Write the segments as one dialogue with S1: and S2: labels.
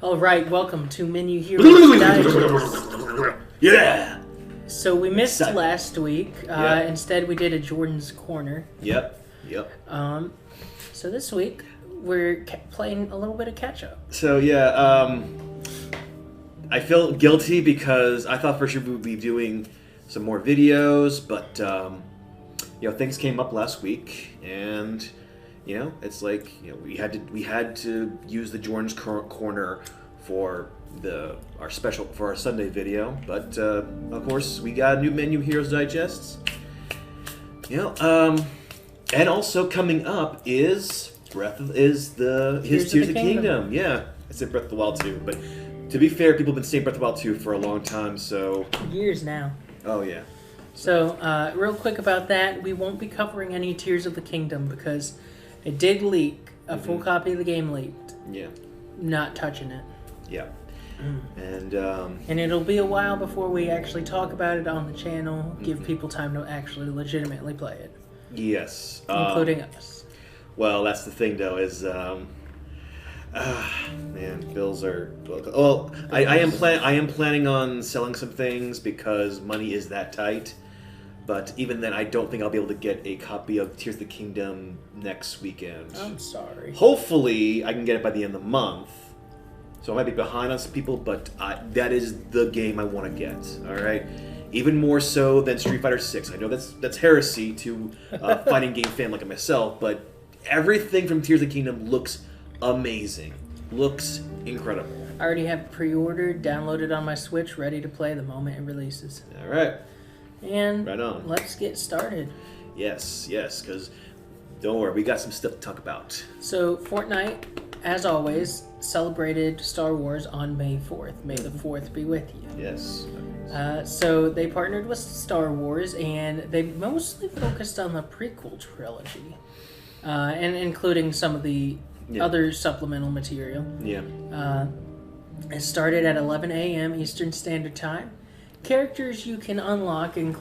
S1: All right, welcome to Menu Heroes Digest.
S2: Yeah.
S1: So we missed last week. Instead, we did a Jordan's Corner.
S2: Yep.
S1: So this week we're playing a little bit of catch up.
S2: So I feel guilty because I thought for sure we would be doing some more videos, but things came up last week, and it's like we had to use the Jordan's Corner for our Sunday video, but of course we got new Menu Heroes Digests. And also coming up is Tears of the Kingdom. Yeah, I said Breath of the Wild 2, but to be fair, people have been saying Breath of the Wild 2 for a long time, so
S1: years now.
S2: Oh yeah.
S1: So real quick about that, we won't be covering any Tears of the Kingdom because it did leak. A full copy of the game leaked.
S2: Yeah.
S1: Not touching it.
S2: Yeah. And
S1: it'll be a while before we actually talk about it on the channel, give people time to actually legitimately play it.
S2: Yes.
S1: Including us.
S2: Well, that's the thing, though, is, bills are... Well, I am planning on selling some things because money is that tight. But even then, I don't think I'll be able to get a copy of Tears of the Kingdom next weekend.
S1: I'm sorry.
S2: Hopefully, I can get it by the end of the month. So I might be behind on some people, but that is the game I want to get. All right, even more so than Street Fighter 6. I know that's heresy to a fighting game fan like myself, but everything from Tears of the Kingdom looks amazing. Looks incredible.
S1: I already have pre-ordered, downloaded on my Switch, ready to play the moment it releases.
S2: All right.
S1: And
S2: right on.
S1: Let's get started.
S2: Yes, because don't worry, we got some stuff to talk about.
S1: So Fortnite, as always, celebrated Star Wars on May 4th. May the 4th be with you.
S2: Yes.
S1: So they partnered with Star Wars, and they mostly focused on the prequel trilogy, and including some of the other supplemental material.
S2: Yeah.
S1: It started at 11 a.m. Eastern Standard Time. Characters you can unlock and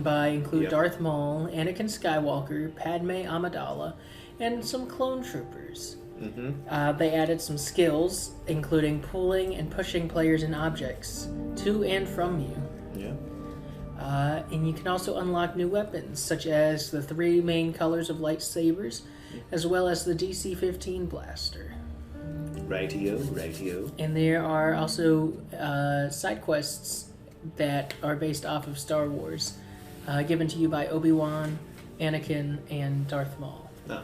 S1: buy include Darth Maul, Anakin Skywalker, Padme Amidala, and some clone troopers. They added some skills, including pulling and pushing players and objects to and from you.
S2: Yeah.
S1: And you can also unlock new weapons, such as the 3 main colors of lightsabers, as well as the DC-15 blaster.
S2: Rightio.
S1: And there are also side quests that are based off of Star Wars, given to you by Obi-Wan, Anakin, and Darth Maul.
S2: Oh.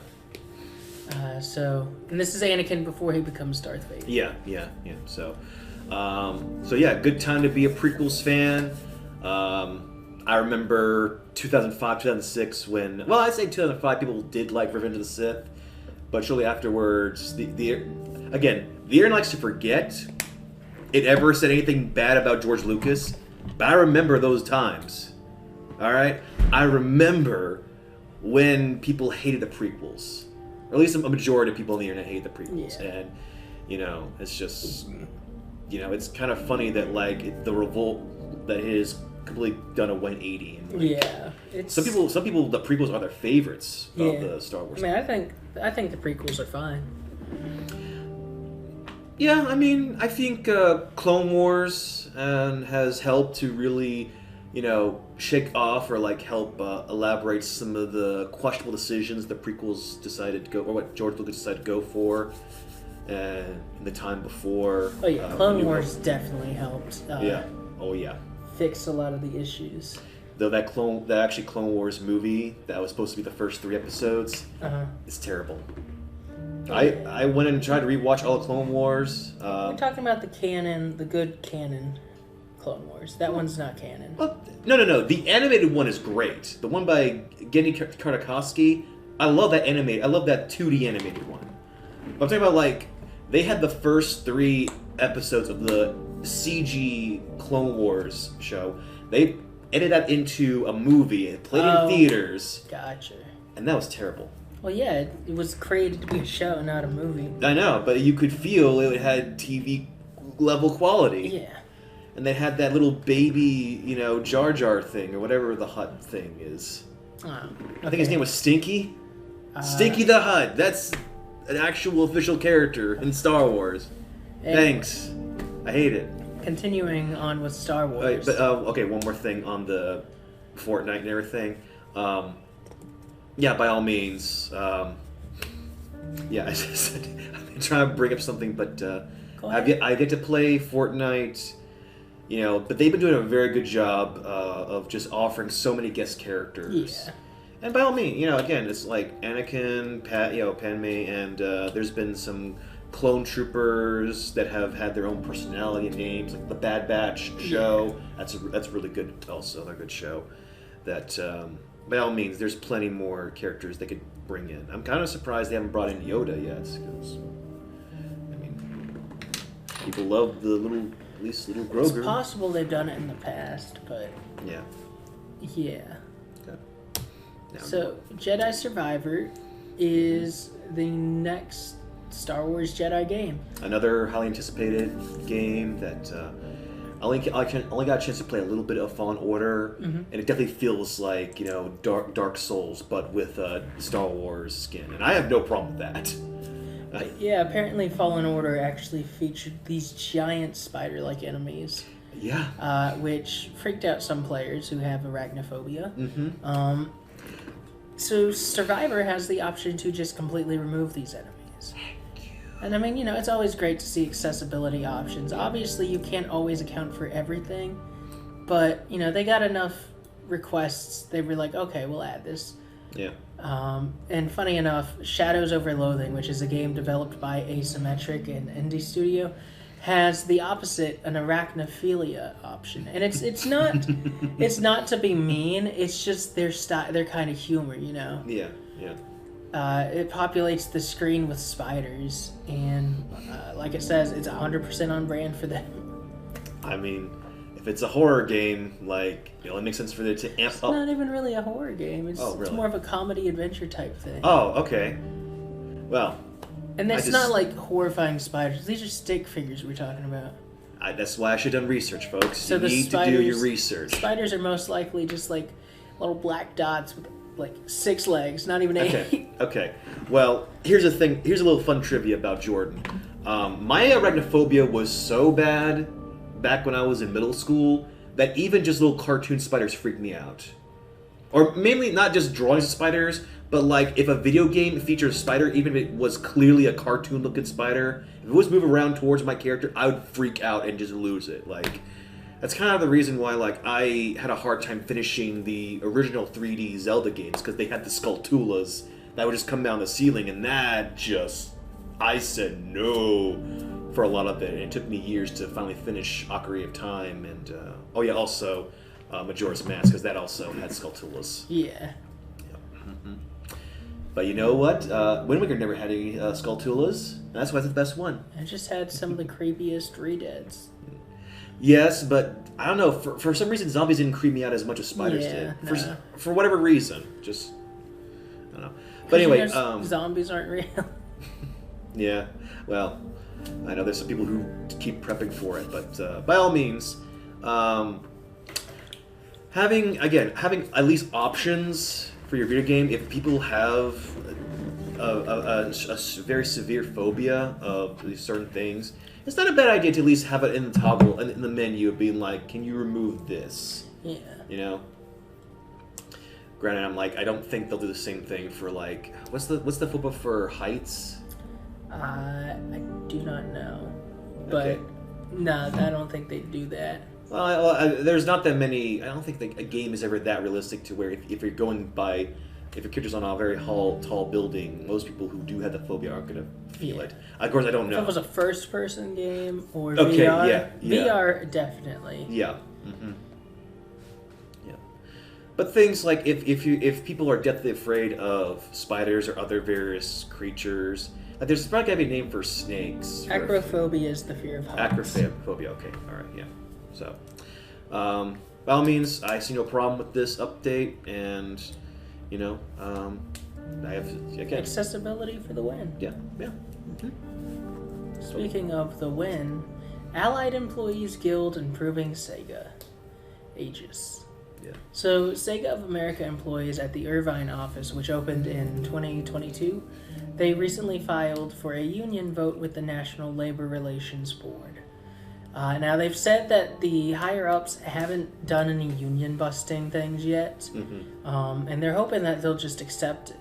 S1: And this is Anakin before he becomes Darth Vader.
S2: Yeah. So good time to be a prequels fan. I remember 2005, 2006 when, well, I'd say 2005 people did like Revenge of the Sith, but shortly afterwards, the internet likes to forget it ever said anything bad about George Lucas, but I remember those times. All right, I remember when people hated the prequels, or at least a majority of people on the internet hated the prequels, and it's just, it's kind of funny that the revolt that is completely done a 180. And, some people the prequels are their favorites of the Star Wars.
S1: I mean, I think the prequels are fine.
S2: Yeah, I mean, I think Clone Wars has helped to really, shake off or help elaborate some of the questionable decisions the prequels decided to go, or what George Lucas decided to go for, in the time before.
S1: Oh yeah, Clone Wars definitely helped. Fix a lot of the issues.
S2: Though that Clone Wars movie that was supposed to be the first 3 episodes, is terrible. I went and tried to rewatch all of Clone Wars.
S1: We're talking about the good canon Clone Wars. That one's not canon.
S2: Well, no. The animated one is great. The one by Gendy Tartakovsky, I love that animated. I love that 2D animated one. But I'm talking about they had the first 3 episodes of the CG Clone Wars show. They edited that into a movie and played in theaters.
S1: Gotcha.
S2: And that was terrible.
S1: Well, yeah, it was created to be a show, not a movie.
S2: I know, but you could feel it had TV level quality.
S1: Yeah.
S2: And they had that little baby, Jar Jar thing, or whatever the Hutt thing is. I think his name was Stinky. Stinky the Hutt. That's an actual official character in Star Wars. Thanks. I hate it.
S1: Continuing on with Star Wars.
S2: Okay, one more thing on the Fortnite and everything. Yeah, by all means. Yeah, I've been trying to bring up something, but I've yet to play Fortnite. You know, but they've been doing a very good job of just offering so many guest characters.
S1: Yeah.
S2: And by all means, you know, again, it's like Anakin, Padme, and there's been some clone troopers that have had their own personality and names, like the Bad Batch show. Yeah. That's really good. Also, they're a good show. That by all means, there's plenty more characters they could bring in. I'm kind of surprised they haven't brought in Yoda yet, because I mean, people love the little Grogu.
S1: It's possible they've done it in the past, but
S2: yeah.
S1: Okay. So, Jedi Survivor is the next Star Wars Jedi game. Another
S2: highly anticipated game that I only got a chance to play a little bit of Fallen Order, and it definitely feels like, you know, Dark Souls, but with a Star Wars skin, and I have no problem with that.
S1: Yeah, apparently Fallen Order actually featured these giant spider-like enemies.
S2: Yeah.
S1: Which freaked out some players who have arachnophobia.
S2: Mm-hmm.
S1: So Survivor has the option to just completely remove these enemies. And I mean, you know, it's always great to see accessibility options. Obviously, you can't always account for everything, but, you know, they got enough requests. They were like, okay, we'll add this.
S2: Yeah.
S1: And funny enough, Shadows Over Loathing, which is a game developed by Asymmetric and Indie Studio, has the opposite, an arachnophilia option. And it's not it's not to be mean, it's just their kind of humor, you know.
S2: Yeah.
S1: It populates the screen with spiders, and like it says, it's 100% on brand for them.
S2: I mean, if it's a horror game, like, it only makes sense for it to amp up.
S1: It's not even really a horror game. It's more of a comedy adventure type thing.
S2: Oh, okay. Well,
S1: and it's not like horrifying spiders. These are stick figures we're talking about.
S2: That's why I should have done research, folks.
S1: So
S2: you need to do your research.
S1: Spiders are most likely just like little black dots with like 6 legs, not even 8.
S2: Okay. Well, here's the thing. Here's a little fun trivia about Jordan. My arachnophobia was so bad back when I was in middle school that even just little cartoon spiders freaked me out. Or mainly not just drawings of spiders, but like if a video game featured a spider, even if it was clearly a cartoon-looking spider, if it was moving around towards my character, I would freak out and just lose it. Like, that's kind of the reason why, like, I had a hard time finishing the original 3D Zelda games, because they had the Skulltulas that would just come down the ceiling, and that just, I said no for a lot of it. And it took me years to finally finish Ocarina of Time, and also Majora's Mask, because that also had Skulltulas.
S1: Yeah.
S2: But you know what? Wind Waker never had any Skulltulas, and that's why it's the best one.
S1: It just had some of the creepiest redeads.
S2: Yes, but I don't know. For some reason, zombies didn't creep me out as much as spiders did. For whatever reason, just I don't know. But anyway,
S1: zombies aren't real.
S2: Yeah, well, I know there's some people who keep prepping for it, but by all means, having at least options for your video game. If people have a very severe phobia of these certain things, it's not a bad idea to at least have it in the toggle in the menu of being like, can you remove this?
S1: Yeah.
S2: You know. Granted, I don't think they'll do the same thing for like what's the phobia for heights?
S1: I do not know, but
S2: okay.
S1: No, I don't think they do that.
S2: Well, there's not that many. I don't think a game is ever that realistic to where if you're going by. If your character's on a very tall building, most people who do have the phobia aren't going to feel it. Of course, I don't know.
S1: If it was a first-person game or VR,
S2: yeah.
S1: VR definitely.
S2: Yeah. Mm-hmm. Yeah. But things like if people are deathly afraid of spiders or other various creatures, like there's probably got to be a name for snakes.
S1: Acrophobia is the fear of heights.
S2: Acrophobia. Okay. All right. Yeah. So, by all means, I see no problem with this update, and. You know, I have
S1: accessibility for the win.
S2: Yeah. Mm-hmm.
S1: Speaking of the win, Allied Employees Guild improving Sega. Aegis.
S2: Yeah. So
S1: Sega of America employees at the Irvine office, which opened in 2022, They recently filed for a union vote with the National Labor Relations Board. Now, they've said that the higher-ups haven't done any union-busting things yet, and they're hoping that they'll just accept it.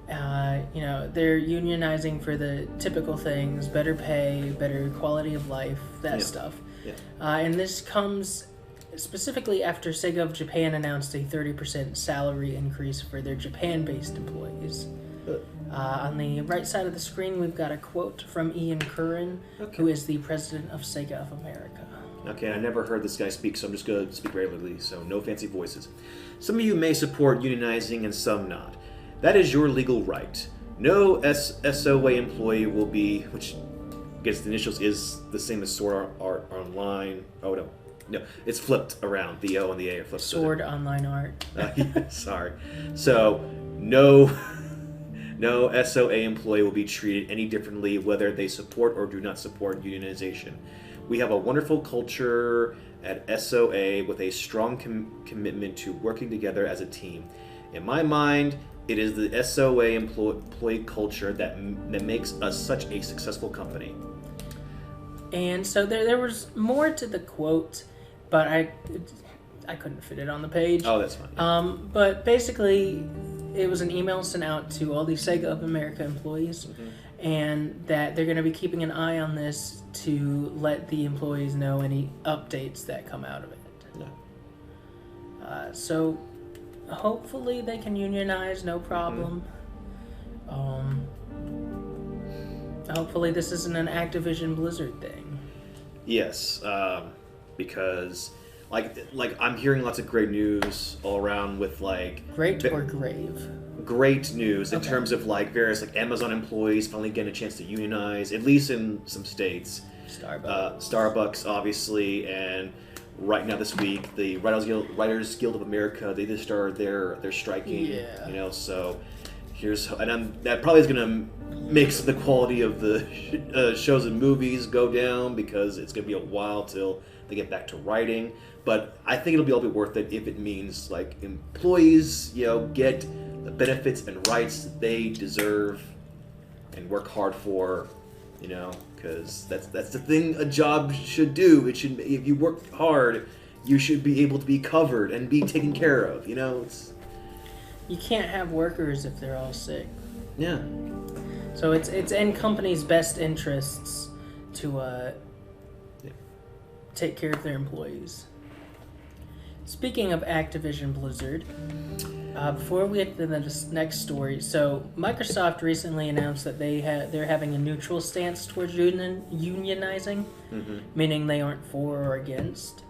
S1: They're unionizing for the typical things, better pay, better quality of life, that stuff.
S2: Yeah.
S1: And this comes specifically after Sega of Japan announced a 30% salary increase for their Japan-based employees. On the right side of the screen, we've got a quote from Ian Curran, who is the president of Sega of America.
S2: Okay, I never heard this guy speak, so I'm just going to speak regularly, so no fancy voices. Some of you may support unionizing and some not. That is your legal right. No SOA employee will be, which I guess the initials is the same as Sword Art Online. Oh, no, it's flipped around. The O and the A are flipped.
S1: Sword Online Art.
S2: Sorry. So, no SOA employee will be treated any differently whether they support or do not support unionization. We have a wonderful culture at SOA with a strong commitment to working together as a team. In my mind, it is the SOA employee culture that makes us such a successful company.
S1: And so there was more to the quote, but I couldn't fit it on the page.
S2: Oh, that's fine.
S1: But basically, it was an email sent out to all the Sega of America employees, and that they're going to be keeping an eye on this to let the employees know any updates that come out of it.
S2: Yeah.
S1: So hopefully they can unionize, no problem. Hopefully this isn't an Activision Blizzard thing.
S2: Yes, because like I'm hearing lots of great news all around with
S1: great or grave.
S2: Great news in terms of various Amazon employees finally getting a chance to unionize, at least in some states. Starbucks obviously, and right now this week the Writers Guild of America, they just started their striking.
S1: Yeah.
S2: So that probably is going to make the quality of the shows and movies go down because it's going to be a while till they get back to writing. But I think it'll be worth it if it means employees, get the benefits and rights that they deserve and work hard for, because that's the thing a job should do. It should, if you work hard, you should be able to be covered and be taken care of.
S1: You can't have workers if they're all sick.
S2: Yeah.
S1: So it's in companies' best interests to take care of their employees. Speaking of Activision Blizzard, before we get to the next story, so Microsoft recently announced that they're having a neutral stance towards unionizing, meaning they aren't for or against.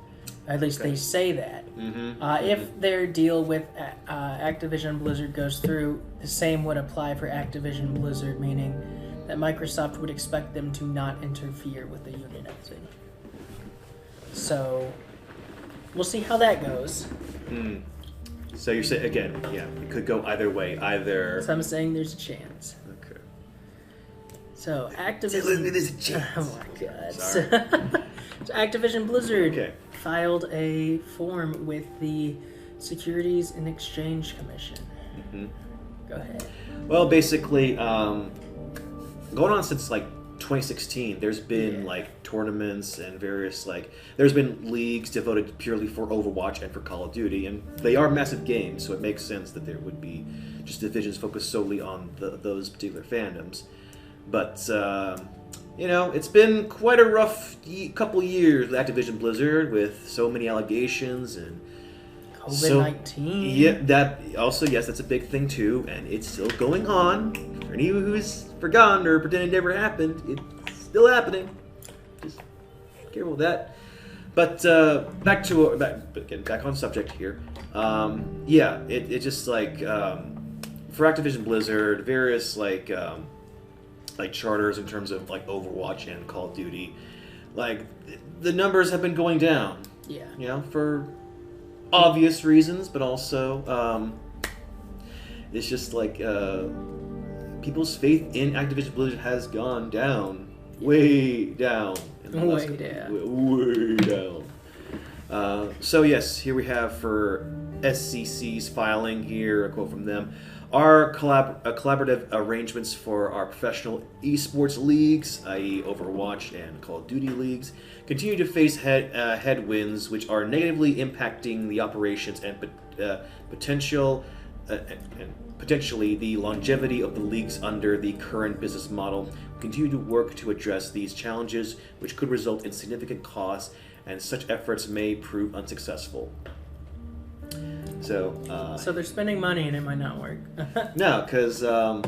S1: At least they say that. If their deal with Activision Blizzard goes through, the same would apply for Activision Blizzard, meaning that Microsoft would expect them to not interfere with the unionizing. So, we'll see how that goes.
S2: So you're saying, again, it could go either way.
S1: So I'm saying there's a chance.
S2: Okay.
S1: So, Activision...
S2: There's a chance.
S1: Oh my god.
S2: Sorry.
S1: So Activision Blizzard filed a form with the Securities and Exchange Commission. Go ahead.
S2: Well, basically, going on since 2016, there's been tournaments and various there's been leagues devoted purely for Overwatch and for Call of Duty, and they are massive games, so it makes sense that there would be just divisions focused solely on those particular fandoms. But it's been quite a rough couple years with Activision Blizzard, with so many allegations and
S1: COVID-19.
S2: Yeah, that also, yes, that's a big thing too, and it's still going on. For anyone who's forgotten or pretending it never happened, it's still happening. Just careful with that. But back on subject here. It just for Activision Blizzard, various charters in terms of Overwatch and Call of Duty, the numbers have been going down.
S1: Yeah.
S2: For obvious reasons, but also it's just people's faith in Activision Blizzard has gone down, way down. Way down. So yes, here we have for SCC's filing here, a quote from them. Our collaborative arrangements for our professional esports leagues, i.e. Overwatch and Call of Duty leagues, continue to face headwinds which are negatively impacting the operations and potentially the longevity of the leagues under the current business model. We continue to work to address these challenges, which could result in significant costs, and such efforts may prove unsuccessful. So
S1: they're spending money and it might not work.
S2: No, because as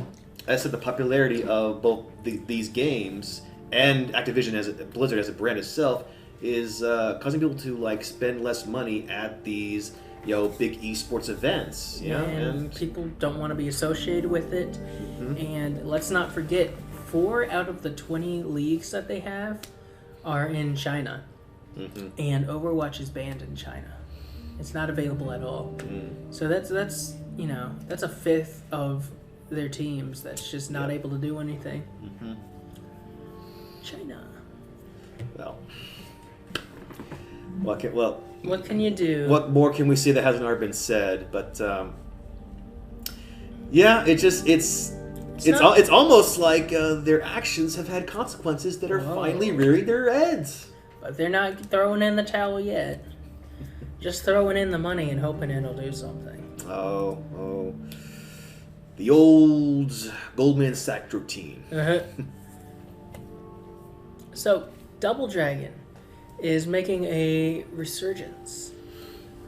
S2: I said, the popularity of both these games and Activision Blizzard as a brand itself is causing people to like spend less money at these big esports events.
S1: And people don't want to be associated with it. Mm-hmm. And let's not forget, 4 out of the 20 leagues that they have are in China, and Overwatch is banned in China. It's not available at all. So that's a fifth of their teams that's just not able to do anything. China.
S2: What
S1: can you do?
S2: What more can we say that hasn't already been said? But it's almost like their actions have had consequences that are finally rearing their heads.
S1: But they're not throwing in the towel yet. Just throwing in the money and hoping it'll do something.
S2: Oh. The old Goldman Sachs routine.
S1: So, Double Dragon is making a resurgence.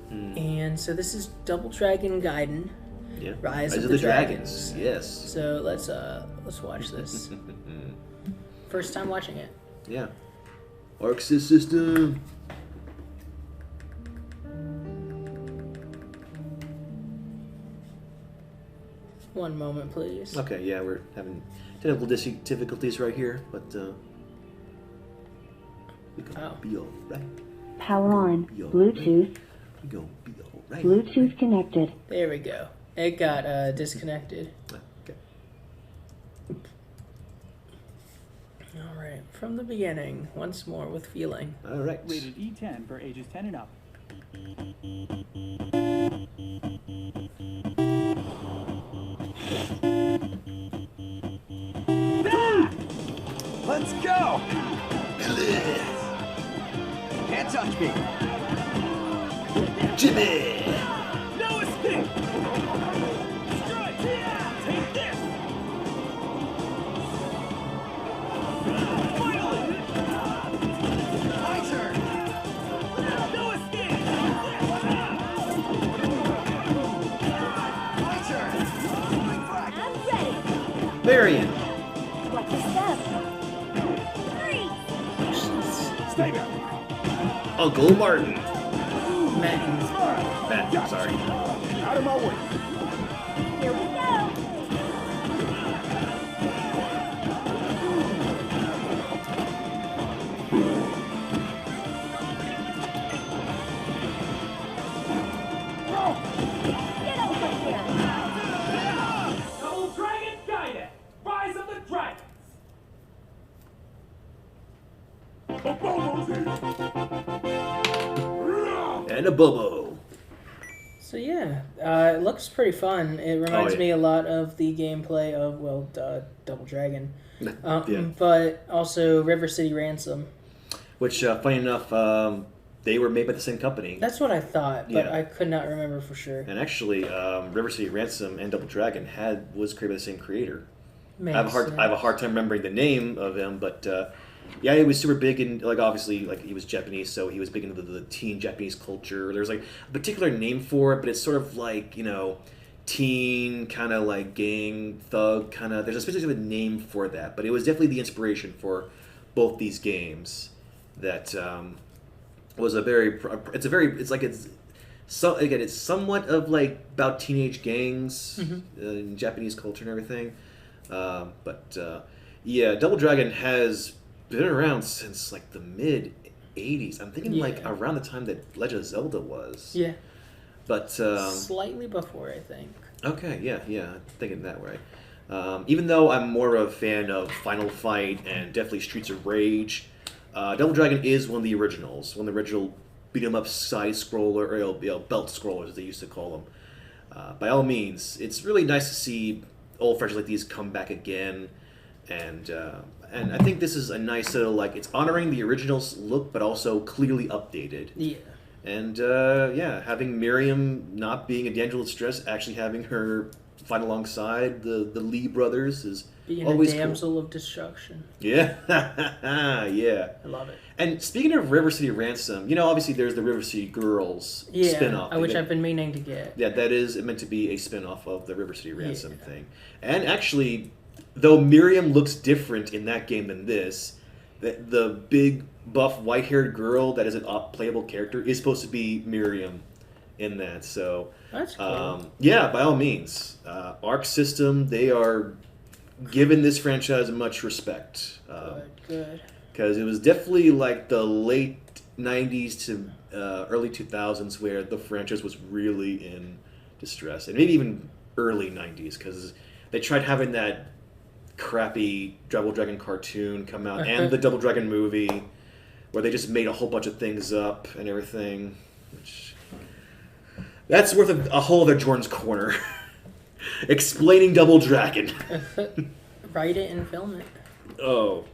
S1: And so this is Double Dragon Gaiden.
S2: Yeah.
S1: Rise of the Dragons.
S2: Yes.
S1: So let's watch this. First time watching it.
S2: Yeah. Arc system.
S1: One moment, please.
S2: Okay, yeah, we're having technical difficulties right here, but we're gonna be alright.
S3: Power on. Bluetooth.
S2: We're gonna be alright.
S3: Bluetooth connected.
S1: There we go. It got disconnected.
S2: Okay.
S1: Alright, from the beginning, once more with feeling.
S2: Alright.
S4: Rated E10 for ages 10 and up.
S5: Let's go! Can't touch me!
S2: Jimmy!
S5: No escape! Destroy! Take this! Finally! My turn! No escape! My turn!
S3: I'm ready.
S2: Marion!
S3: What's the step?
S5: Stay back!
S2: Uncle Martin!
S1: Matt.
S2: Matt, sorry.
S5: Out of my way!
S3: Here we go. Get over here.
S5: Double Dragon Gaiden! Rise of the Dragons!
S2: And a Bobo.
S1: So yeah, it looks pretty fun. It reminds me a lot of the gameplay of, Double Dragon. But also River City Ransom.
S2: Which, funny enough, they were made by the same company.
S1: That's what I thought, but
S2: Yeah.
S1: I could not remember for sure.
S2: And actually, River City Ransom and Double Dragon was created by the same creator. I have a hard time remembering the name of him, but yeah, he was super big in obviously he was Japanese, so he was big into the teen Japanese culture. There's a particular name for it, but it's sort of teen kind of gang thug kind of. There's a specific name for that, but it was definitely the inspiration for both these games. That was it's somewhat of about teenage gangs in Japanese culture and everything. Yeah, Double Dragon has been around since the mid 80s. I'm thinking around the time that Legend of Zelda was.
S1: Yeah.
S2: But
S1: slightly before, I think.
S2: Okay, yeah, thinking that way. Even though I'm more of a fan of Final Fight and definitely Streets of Rage, Double Dragon is one of the originals, one of the original beat 'em up side scroller or belt scrollers as they used to call them. by all means, it's really nice to see old franchises like these come back again, and I think this is a nice little, like, it's honoring the original's look, but also clearly updated.
S1: Yeah.
S2: And yeah, having Miriam not being a damsel in distress, actually having her fight alongside the Lee brothers is
S1: Being
S2: always
S1: a damsel
S2: cool.
S1: of destruction.
S2: Yeah, yeah.
S1: I love it.
S2: And speaking of River City Ransom, obviously there's the River City Girls
S1: Yeah,
S2: spin-off.
S1: which I've been meaning to get.
S2: Yeah, that is meant to be a spin-off of the River City Ransom thing. And actually, though Miriam looks different in that game than this, the big, buff, white-haired girl that is a playable character is supposed to be Miriam in that. So,
S1: That's cool.
S2: yeah, by all means. Arc System, they are giving this franchise much respect.
S1: Good.
S2: Because it was definitely like the late 90s to early 2000s where the franchise was really in distress. And maybe even early 90s, because they tried having that crappy Double Dragon cartoon come out and the Double Dragon movie where they just made a whole bunch of things up and everything. Which, that's worth a whole other Jordan's Corner. Explaining Double Dragon.
S1: Write it and film it.
S2: Oh.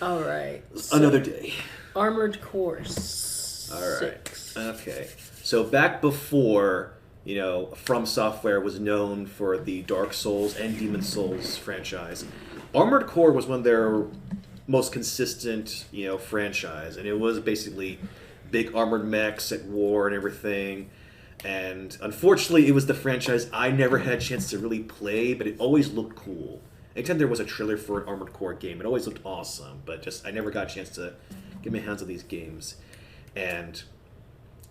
S1: All right.
S2: Another day.
S1: Armored Core 6.
S2: All right. Okay. So back before, From Software was known for the Dark Souls and Demon Souls franchise, Armored Core was one of their most consistent, franchise, and it was basically big armored mechs at war and everything. And unfortunately, it was the franchise I never had a chance to really play, but it always looked cool. Anytime there was a trailer for an Armored Core game, it always looked awesome, but just I never got a chance to get my hands on these games. And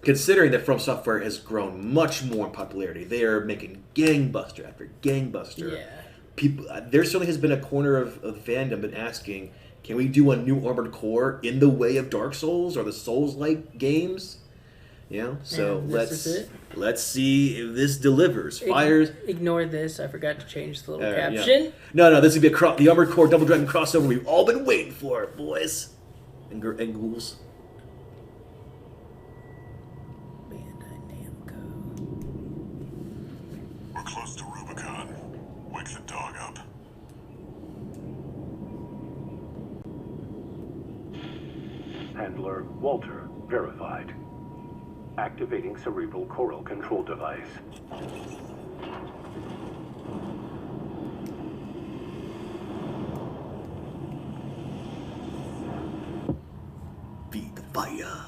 S2: considering that From Software has grown much more in popularity, they are making gangbuster after gangbuster.
S1: Yeah.
S2: People, there certainly has been a corner of fandom been asking, can we do a new Armored Core in the way of Dark Souls or the Souls-like games? So
S1: And this is it.
S2: let's see if this delivers. Fires.
S1: Ignore this. I forgot to change the little
S2: Yeah.
S1: caption.
S2: No, this would be the Armored Core Double Dragon crossover we've all been waiting for, boys and ghouls.
S1: Bandai Namco.
S6: We're close to Rubicon. Wake the dog up.
S7: Handler Walter verified. Activating cerebral coral control device.
S2: Feed the fire.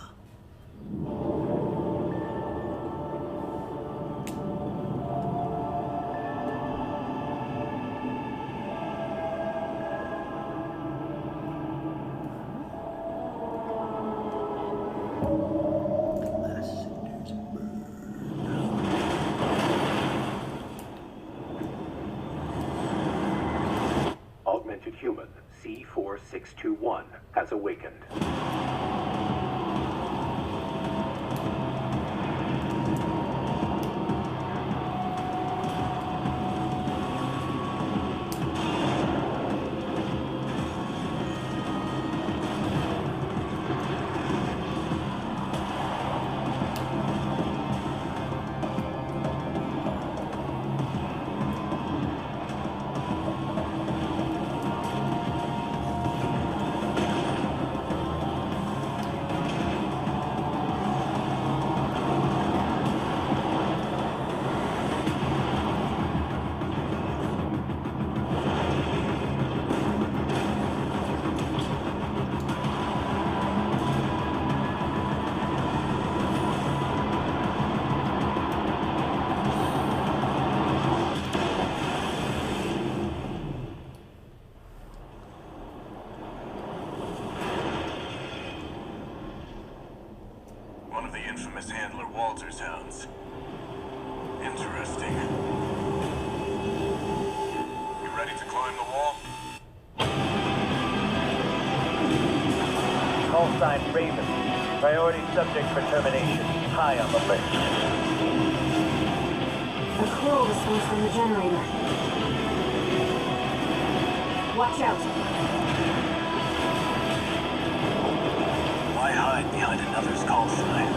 S7: Augmented human C4621 has awakened.
S6: One of the infamous Handler Walter's hounds. Interesting. You ready to climb the wall?
S8: Call sign Raven. Priority subject for termination. High on the list.
S3: A coral response from the generator. Watch out.
S6: Why hide behind another's call sign?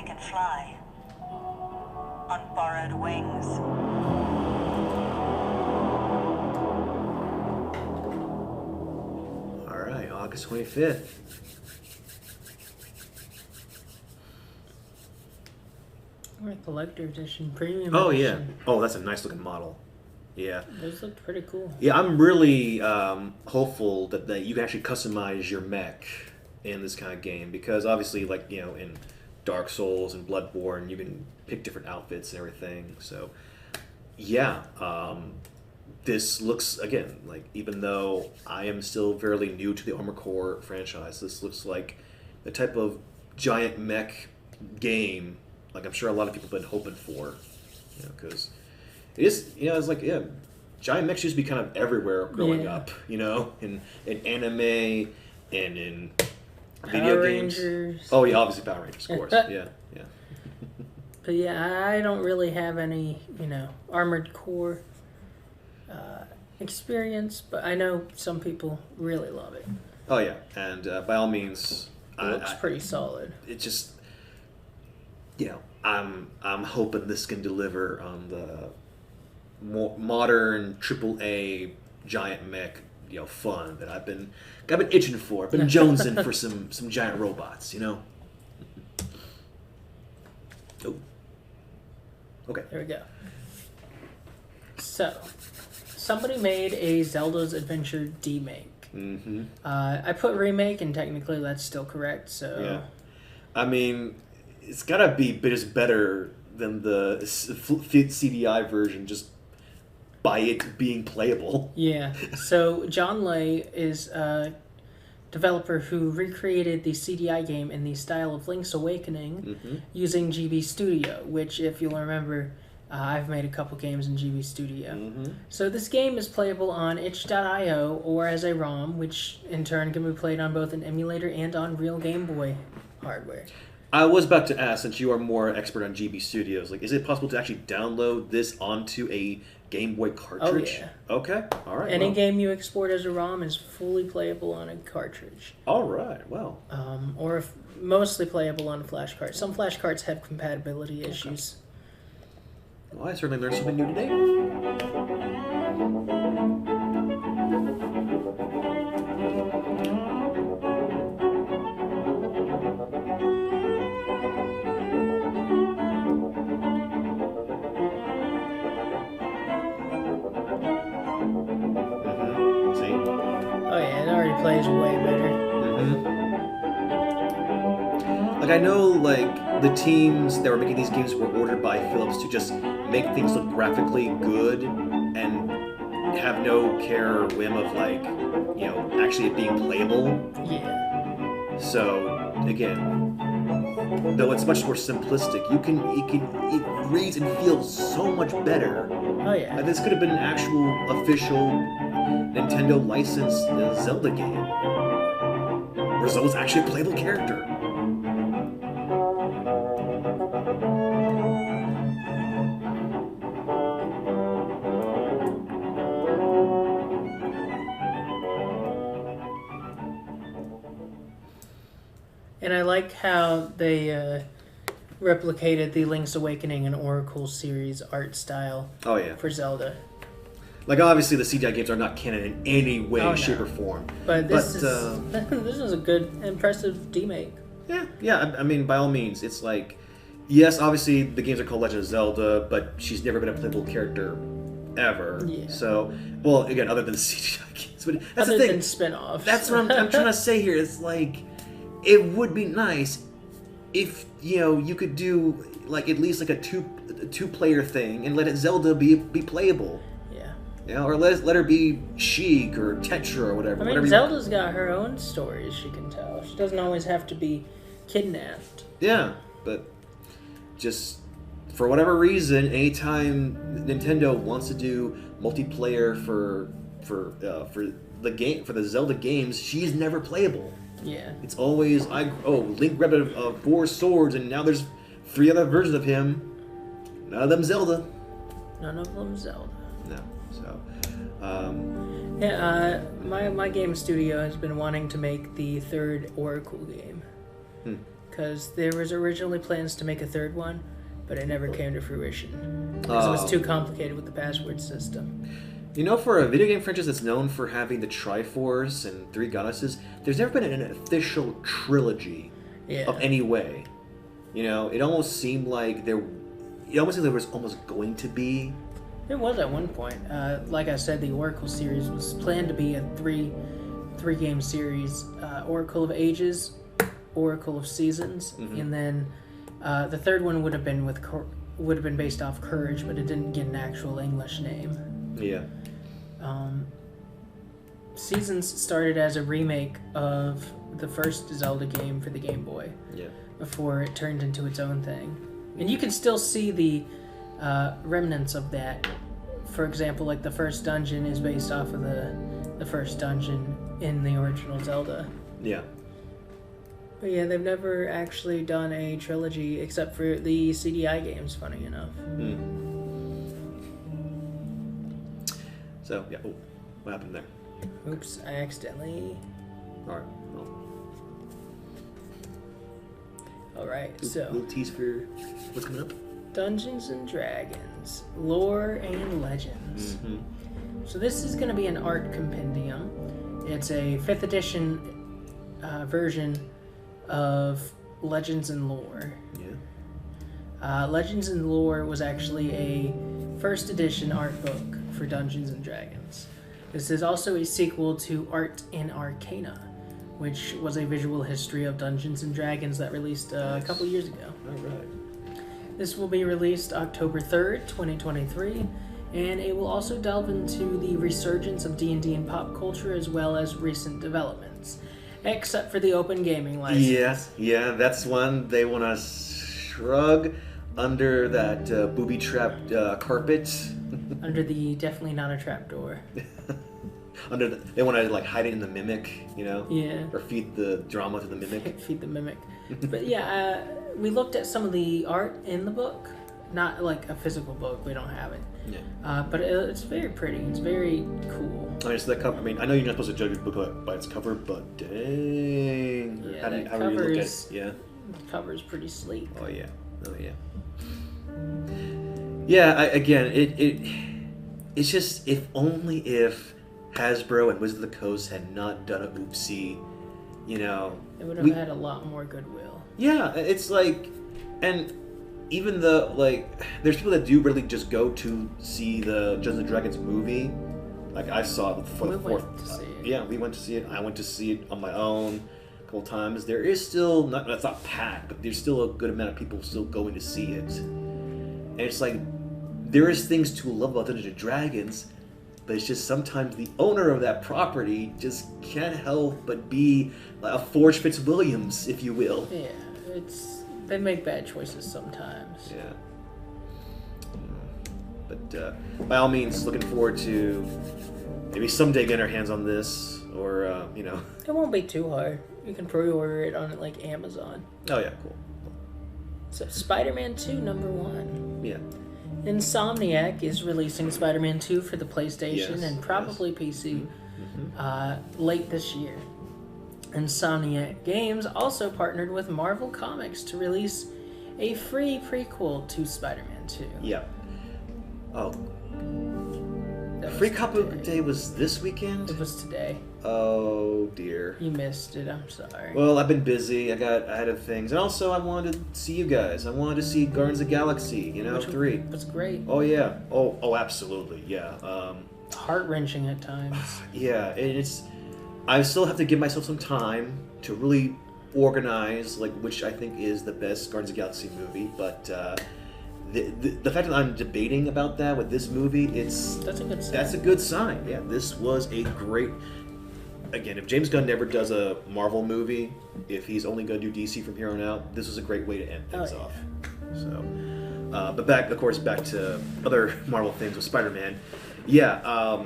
S9: can fly. On borrowed wings.
S2: All right, August 25th.
S1: Or collector edition, premium
S2: Oh
S1: edition.
S2: yeah. Oh, that's a nice looking model. Yeah.
S1: Those look pretty cool.
S2: Yeah, I'm really hopeful that you can actually customize your mech in this kind of game, because obviously, like, you know, in Dark Souls and Bloodborne, you can pick different outfits and everything. So, yeah, this looks, again, like, even though I am still fairly new to the Armored Core franchise, this looks like the type of giant mech game, like I'm sure a lot of people have been hoping for, you know, because it is, you know, it's like, yeah, giant mechs used to be kind of everywhere growing up, you know, in anime and in video games.
S1: Rangers.
S2: Oh yeah, obviously Power Rangers, of course. Yeah.
S1: But yeah, I don't really have any, you know, Armored Core experience, but I know some people really love it.
S2: Oh yeah, and by all means,
S1: It looks pretty solid.
S2: It just, you know, I'm hoping this can deliver on the more modern AAA giant mech, you know, fun that I've been itching for. I've been jonesing for some giant robots, you know. Oh. Okay.
S1: There we go. So, somebody made a Zelda's Adventure remake.
S2: Mm-hmm.
S1: I put remake, and technically that's still correct. So,
S2: yeah, I mean, it's gotta be just better than the CDI version, just by it being playable.
S1: Yeah. So John Lay is a developer who recreated the CDI game in the style of Link's Awakening using GB Studio, which, if you'll remember, I've made a couple games in GB Studio. So this game is playable on itch.io or as a ROM, which in turn can be played on both an emulator and on real Game Boy hardware.
S2: I was about to ask, since you are more expert on GB Studios, like, is it possible to actually download this onto a Game Boy cartridge?
S1: Oh, yeah.
S2: Okay, all right.
S1: Any game you export as a ROM is fully playable on a cartridge.
S2: All right, well.
S1: Or mostly playable on a flash card. Some flash cards have compatibility issues.
S2: Well, I certainly learned something new today.
S1: Plays way better.
S2: Like, I know, like, the teams that were making these games were ordered by Philips to just make things look graphically good and have no care or whim of, like, you know, actually it being playable.
S1: Yeah.
S2: So, again, though it's much more simplistic, it reads and feels so much better.
S1: Oh yeah.
S2: This could have been an actual official Nintendo licensed Zelda game, where Zelda's actually a playable character.
S1: And I like how they replicated the Link's Awakening and Oracle series art style.
S2: Oh yeah.
S1: For Zelda.
S2: Like, obviously, the CGI games are not canon in any way, shape, or form.
S1: But this is a good, impressive remake.
S2: Yeah. I mean, by all means, it's like, yes, obviously, the games are called Legend of Zelda, but she's never been a playable character ever. Yeah. So, well, again, other than the CGI games, but that's
S1: other
S2: the thing.
S1: Than spin-offs.
S2: That's what I'm trying to say here. It's like, it would be nice if, you know, you could do, like, at least like a two-player thing and let Zelda be playable. You know, or let her be Sheik or Tetra or whatever.
S1: I mean, Zelda's got her own stories she can tell. She doesn't always have to be kidnapped.
S2: Yeah, but just for whatever reason, anytime Nintendo wants to do multiplayer for the Zelda games, she's never playable.
S1: Yeah.
S2: It's always Link grabbed 4 swords and now there's 3 other versions of him. None of them Zelda.
S1: None of them Zelda.
S2: No. So,
S1: my game studio has been wanting to make the 3rd Oracle game, because there was originally plans to make a third one, but it never came to fruition because it was too complicated with the password system.
S2: You know, for a video game franchise that's known for having the Triforce and 3 goddesses, there's never been an official trilogy of any way. You know, it almost seemed like there was almost going to be.
S1: It was at one point. Like I said, the Oracle series was planned to be a three-game series: Oracle of Ages, Oracle of Seasons, and then the third one would have been based off Courage, but it didn't get an actual English name.
S2: Yeah.
S1: Seasons started as a remake of the first Zelda game for the Game Boy.
S2: Yeah.
S1: Before it turned into its own thing, and you can still see the remnants of that. For example, like the first dungeon is based off of the first dungeon in the original Zelda.
S2: Yeah.
S1: But yeah, they've never actually done a trilogy except for the CDI games, funny enough.
S2: So, yeah. Oh, what happened there?
S1: Oops, I accidentally...
S2: Alright, well.
S1: Alright, so...
S2: Little tease for what's coming up?
S1: Dungeons and Dragons, Lore and Legends. So this is going to be an art compendium. It's a 5th edition version of Legends and Lore.
S2: Yeah.
S1: Legends and Lore was actually a 1st edition art book for Dungeons and Dragons. This is also a sequel to Art and Arcana, which was a visual history of Dungeons and Dragons that released a couple years ago.
S2: Alright.
S1: This will be released October 3rd, 2023, and it will also delve into the resurgence of D&D in pop culture as well as recent developments, except for the open gaming license.
S2: Yes, yeah, that's one they want to shrug under that booby-trapped carpet.
S1: Under the definitely not a trapdoor.
S2: They want to like hide it in the mimic, you know?
S1: Yeah.
S2: Or feed the drama to the mimic.
S1: Feed the mimic. But yeah, we looked at some of the art in the book. Not like a physical book, we don't have it.
S2: Yeah.
S1: But it's very pretty. It's very cool.
S2: I mean, so that cover. I mean, I know you're not supposed to judge a book by its cover, but dang,
S1: Yeah,
S2: how do you look at it? Yeah.
S1: The cover's pretty sleek.
S2: Oh yeah. Oh yeah. Yeah. It's just if Hasbro and Wizards of the Coast had not done a oopsie, you know,
S1: It would have had a lot more goodwill.
S2: Yeah, it's like, and even the like, there's people that do really just go to see the Dungeons and Dragons movie. Like I saw it for the fourth.
S1: Went to see it.
S2: Yeah, we went to see it. I went to see it on my own a couple times. There is still that's not packed, but there's still a good amount of people still going to see it. And it's like there is things to love about Dungeons and Dragons, but it's just sometimes the owner of that property just can't help but be like a Forge Fitzwilliams, if you will.
S1: Yeah, they make bad choices sometimes.
S2: Yeah. But by all means, looking forward to maybe someday getting our hands on this, or you know.
S1: It won't be too hard. You can pre-order it on like Amazon.
S2: Oh yeah, cool.
S1: So Spider-Man 2 #1.
S2: Yeah.
S1: Insomniac is releasing Spider-Man 2 for the PlayStation and probably PC late this year. Insomniac Games also partnered with Marvel Comics to release a free prequel to Spider-Man 2.
S2: Yeah. Oh. Free Copy Day was this weekend?
S1: It was today.
S2: Oh dear.
S1: You missed it, I'm sorry.
S2: Well, I've been busy. I had things. And also I wanted to see you guys. I wanted to see Guardians of the Galaxy, 3.
S1: It was great.
S2: Oh yeah. Oh absolutely. Yeah.
S1: Heart-wrenching at times.
S2: Yeah, and I still have to give myself some time to really organize like which I think is the best Guardians of the Galaxy movie, but the fact that I'm debating about that with this movie,
S1: that's a good sign.
S2: That's a good sign. Yeah, this was a great. Again, if James Gunn never does a Marvel movie, if he's only going to do DC from here on out, this was a great way to end things off. So, but back to other Marvel things with Spider-Man. Yeah,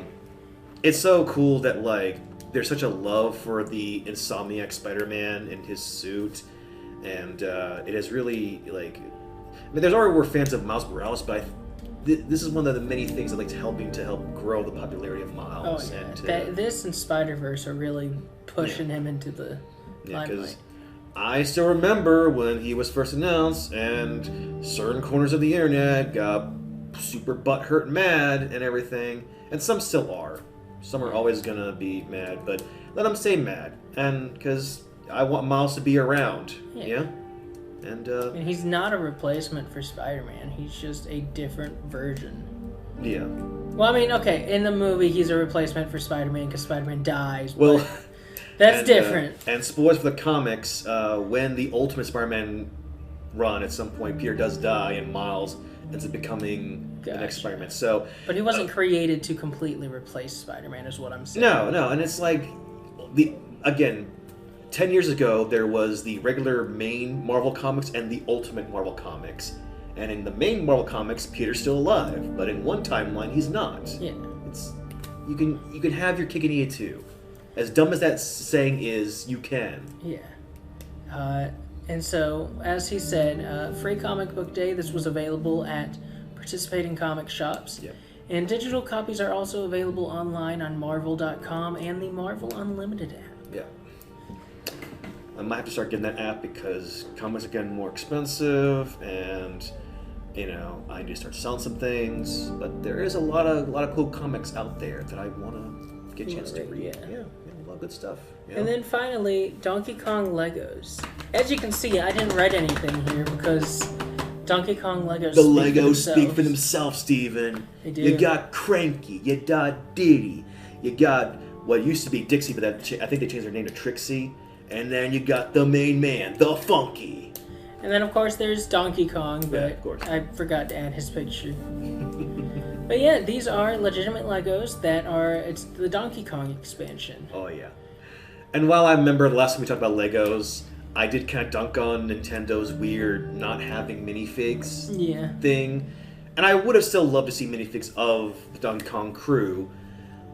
S2: it's so cool that like there's such a love for the Insomniac Spider-Man and his suit, and it has really like. I mean, there's already were fans of Miles Morales, but this is one of the many things that like help grow the popularity of Miles.
S1: Oh, yeah.
S2: And
S1: this and Spider-Verse are really pushing him into the limelight.
S2: I still remember when he was first announced, and certain corners of the internet got super butthurt and mad and everything, and some still are. Some are always gonna be mad, but let them stay mad, and because I want Miles to be around, yeah. And
S1: he's not a replacement for Spider-Man. He's just a different version.
S2: Yeah.
S1: Well, I mean, okay, in the movie, he's a replacement for Spider-Man because Spider-Man dies.
S2: Well,
S1: that's different.
S2: And spoilers for the comics: when the Ultimate Spider-Man run, at some point, Peter does die, and Miles ends up becoming the next Spider-Man. So,
S1: but he wasn't created to completely replace Spider-Man, is what I'm saying.
S2: No, and it's like 10 years ago, there was the regular main Marvel Comics and the Ultimate Marvel Comics. And in the main Marvel Comics, Peter's still alive, but in one timeline, he's not.
S1: Yeah.
S2: It's you can have your cake and eat it too. As dumb as that saying is, you can.
S1: Yeah. And so, as he said, free comic book day. This was available at participating comic shops.
S2: Yep.
S1: And digital copies are also available online on Marvel.com and the Marvel Unlimited app.
S2: Yeah. I might have to start getting that app because comics are getting more expensive, and I need to start selling some things. But there is a lot of cool comics out there that I want to get a chance to read. Yeah, a lot of good stuff.
S1: And then finally, Donkey Kong Legos. As you can see, I didn't write anything here because Donkey Kong Legos.
S2: The Legos speak for themselves, Steven.
S1: They do.
S2: You got Cranky, you got Diddy, you got what used to be Dixie, but I think they changed their name to Trixie. And then you got the main man, the Funky.
S1: And then, of course, there's Donkey Kong, but
S2: of course.
S1: I forgot to add his picture. But yeah, these are legitimate Legos it's the Donkey Kong expansion.
S2: Oh, yeah. And while I remember the last time we talked about Legos, I did kind of dunk on Nintendo's weird not having minifigs thing. And I would have still loved to see minifigs of the Donkey Kong crew.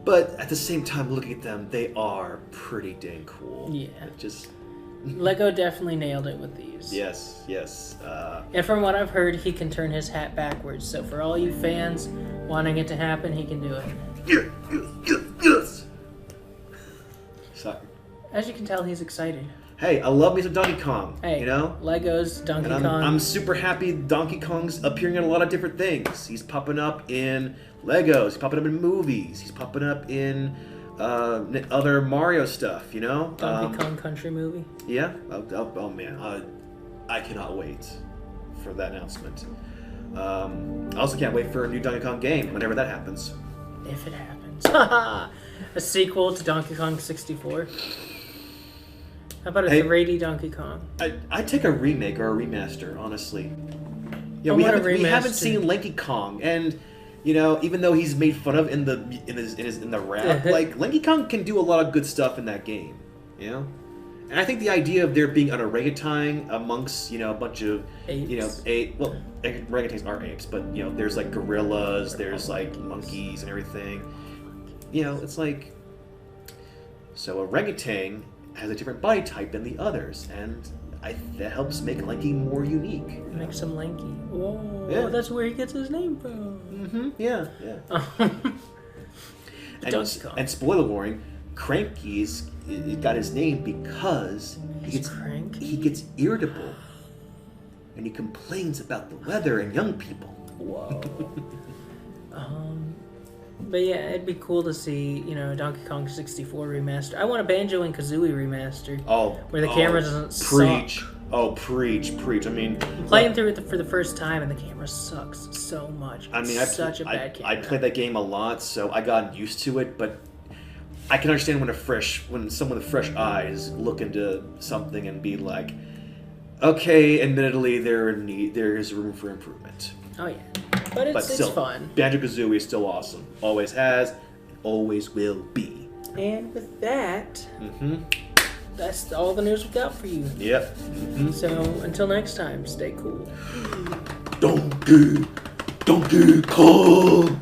S2: But at the same time, looking at them, they are pretty dang cool.
S1: Yeah.
S2: Just
S1: Lego definitely nailed it with these.
S2: Yes.
S1: And from what I've heard, he can turn his hat backwards. So for all you fans wanting it to happen, he can do it.
S2: Yes. Sorry.
S1: As you can tell, he's excited.
S2: Hey, I love me some Donkey Kong.
S1: Hey, Legos, Donkey Kong.
S2: I'm super happy Donkey Kong's appearing in a lot of different things. He's popping up in Legos. He's popping up in movies. He's popping up in other Mario stuff,
S1: Donkey Kong Country movie.
S2: Yeah? Oh man. I cannot wait for that announcement. I also can't wait for a new Donkey Kong game whenever that happens.
S1: If it happens. A sequel to Donkey Kong 64. How about a 3D Donkey Kong?
S2: I'd take a remake or a remaster, honestly. Yeah,
S1: I
S2: we
S1: want a
S2: haven't
S1: remaster.
S2: seen Lanky Kong, and even though he's made fun of in the rap, like Lanky Kong can do a lot of good stuff in that game. And I think the idea of there being an orangutan amongst a bunch of
S1: apes.
S2: Orangutans are apes, but there's like gorillas, there's like monkeys and everything. It's like so orangutan has a different body type than the others, and that helps make Lanky more unique.
S1: Makes him Lanky. Whoa,
S2: yeah.
S1: That's where he gets his name from.
S2: Mm-hmm. Yeah. And spoiler warning, Cranky's got his name because he gets irritable, and he complains about the weather and young people.
S1: Whoa. But yeah, it'd be cool to see, Donkey Kong 64 remaster. I want a Banjo and Kazooie remaster. Where the camera doesn't suck.
S2: Oh, preach. I mean,
S1: I'm playing through it for the first time, and the camera sucks so much.
S2: I mean,
S1: such a bad camera.
S2: I played that game a lot, so I got used to it. But I can understand when someone with fresh eyes look into something and be like, okay, admittedly, there is room for improvement.
S1: Oh yeah, but it's fun.
S2: Banjo-Kazooie is still awesome. Always has, always will be.
S1: And with that, that's all the news we got for you.
S2: Yep.
S1: So until next time, stay cool.
S2: Donkey Kong.